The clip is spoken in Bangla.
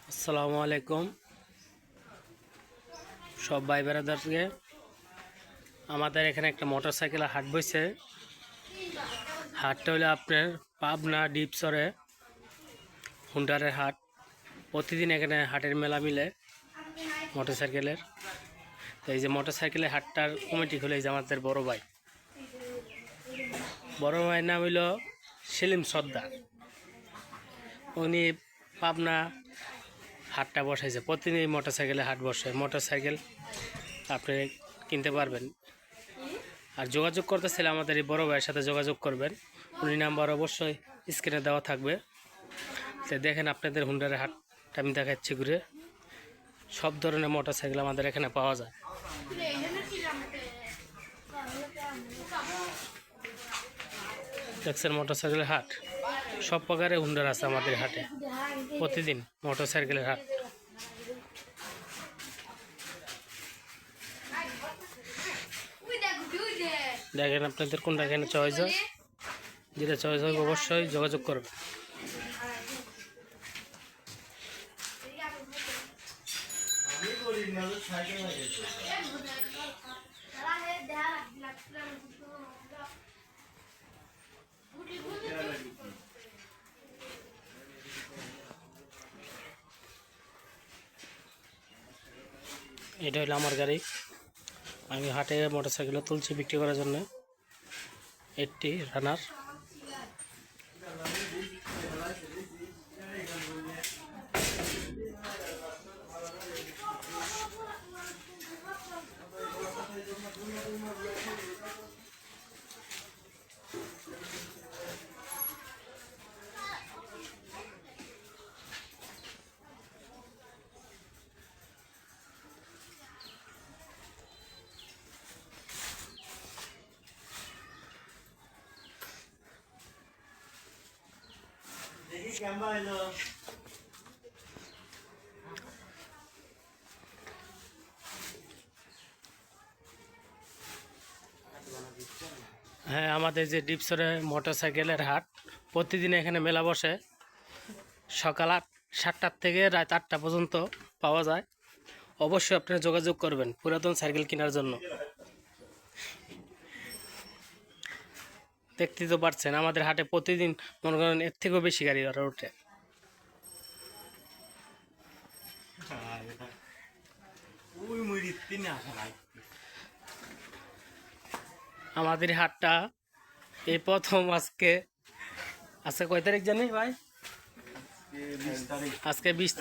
আসসালামু আলাইকুম সব ভাই বেড়াদারকে। আমাদের এখানে একটা মোটরসাইকেলের হাট বইছে। হাটটা হলো আপনার পাবনা ডিপসরে হুন্ডারের হাট। প্রতিদিন এখানে হাটের মেলা মিলে মোটরসাইকেলের। তো এই যে মোটরসাইকেলের হাটটার কমিটি খুলে যে আমাদের বড় ভাইয়ের নাম হইল সেলিম সর্দার। উনি পাবনা হাটটা বসাইছে। প্রতিদিন এই মোটরসাইকেলের হাট বসে। মোটরসাইকেল আপনি কিনতে পারবেন। আর যোগাযোগ করতে চাইলে আমাদের এই বড় ভাইয়ের সাথে যোগাযোগ করবেন। উনি নাম্বার অবশ্যই স্ক্রিনে দেওয়া থাকবে। তো দেখেন আপনাদের হুন্ডারের হাটটা আমি দেখাচ্ছি ঘুরে। সব ধরনের মোটরসাইকেল আমাদের এখানে পাওয়া যায়। দেখছেন মোটরসাইকেলের হাট, সব প্রকারের হুন্ডার আছে আমাদের হাটে। প্রতিদিন মোটরসাইকেলের হাট। দেখেন আপনাদের কোনটা এখানে চয়েস হয়, যেটা চয়েস হবে অবশ্যই যোগাযোগ করবেন। এটা হলো আমার গাড়ি। আমি হাটে মোটরসাইকেল তুলছি বিক্রি করার জন্য। 80 রানার। হ্যাঁ, আমাদের যে ডিপসরে মোটরসাইকেলের হাট, প্রতিদিন এখানে মেলা বসে। সকাল 7টা থেকে রাত 8টা পর্যন্ত পাওয়া যায়। অবশ্যই আপনারা যোগাযোগ করবেন পুরাতন সাইকেল কেনার জন্য। দেখতে তো পারছেন আমাদের হাটে প্রতিদিন মনে করেন এর থেকেও বেশি গাড়ি ওঠে। আমাদের হাটটা এই প্রথম আজকে কয় তারিখ জানি ভাই? আজকে 20